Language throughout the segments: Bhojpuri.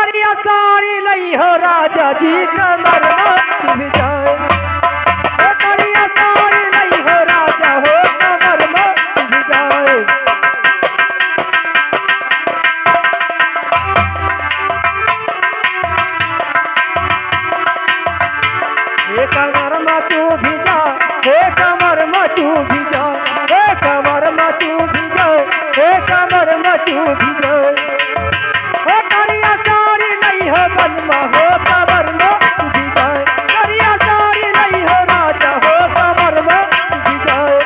करिया साड़ी लई हो राजा जी कमर में चुभ जाए। ओ करिया साड़ी लई हो राजा हो कमर में चुभ जाए। हे कमर में चुभ जाए, हे कमर में चुभ जाए, हे कमर में चुभ जाए, हे कमर में चुभ जाए। ओ करिया साड़ी लई हो बनमा हो कमर में चुभ जाए। करिया साड़ी लई हो राजा हो कमर में चुभ जाए।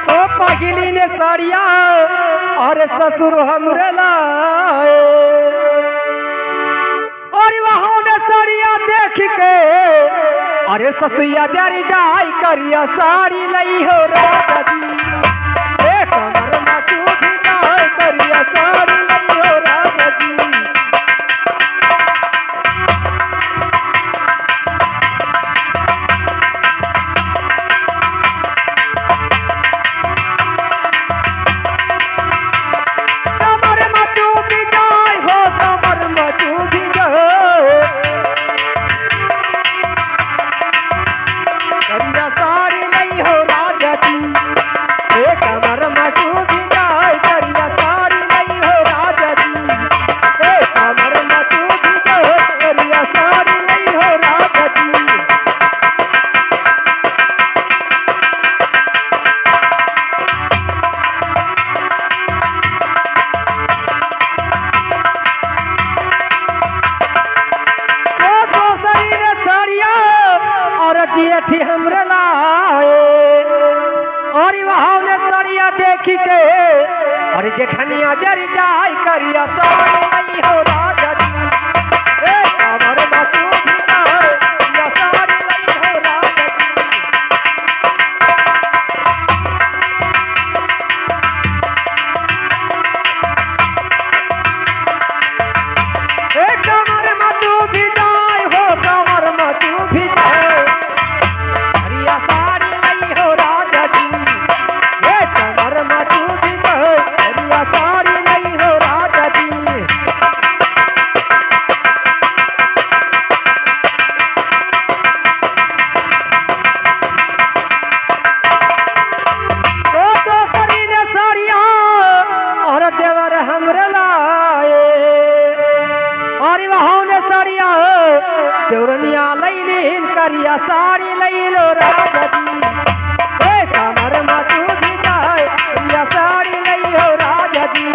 ओ पगली ने साड़िया और ससुर हमरे लाए। और वहाँ ने साड़िया देख के अरे ससुया जरी जाई करिया साड़ी लई हो राजा जी। ए कमर में चुभ जाए करिया साड़ी लई हो राजा जी। कमर में चुभ जाए हो कमर में चुभ जाए। करिया साड़ी लई हो राजा जी। ए कमर में चुभ जाए करिया साड़ी लई हो राजा जी। ए कमर में चुभ जाए करिया साड़ी लई हो राजा जी। तो शरीर साड़िया और जेठी हमरे लाए। और वहाँ ने साड़िया देखी के और जेठनिया जरी जाई करिया साड़ी लई हो राजा जी। ए कमर में चुभ जाए करिया साड़ी लई हो राजा जी। ए कमर में चुभ जाए हो कमर में चुभ जाए। करिया साड़ी लई हो राजा जी। ए कमर में चुभ जाए करिया साड़ी लई हो राजा जी। तो करी ने साड़िया और देवर हमरे लाए। और वहाँ ने साड़िया देवरनिया लई लीन करिया साड़ी लई लो राजा जी। ए कमर में चुभ जाए करिया साड़ी लई हो राजा जी।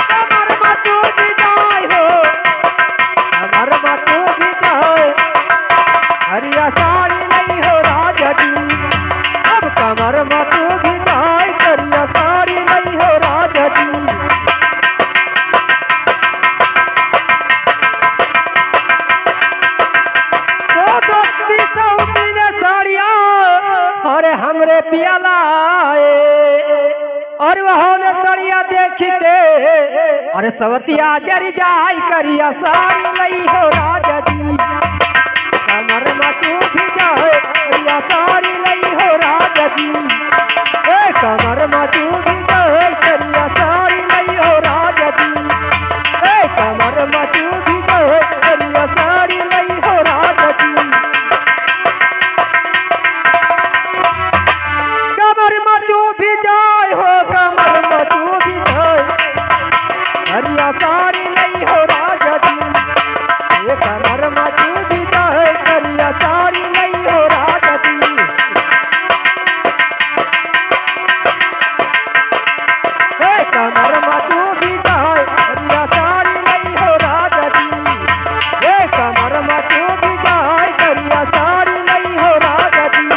कमर में चुभ जाए हो कमर में चुभ जाए करिया साड़ी लई हो राजा जी। अब कमर में चुभ जाए करिया साड़ी लई हो राजा जी। तो दोस्ती सऊदी ने साड़िया अरे हमरे पिया लाए। और वहाँ ने साड़िया देख के अरे सवतिया जरी जाई करिया साड़ी लई हो राजा जी। कमर में चुभ जाए करिया साड़ी लई हो राजा जी। ए कमर में चुभ जाए करिया साड़ी लई हो राजा जी। ए कमर में चुभ जाए करिया साड़ी लई हो राजा जी। कमर में चुभ जाए हो कमर में चुभ जाए करिया साड़ी लई हो राजा जी। ए कमर में चुभ जाए करिया साड़ी लई हो राजा जी। ए कमर में चुभ जाए करिया साड़ी लई हो राजा जी। ए कमर में चुभ जाए करिया साड़ी लई हो राजा जी।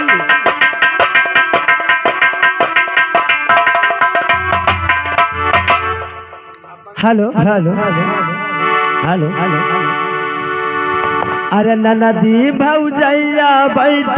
Hello hello hello hello. अरे ननदी भौजैया बैठ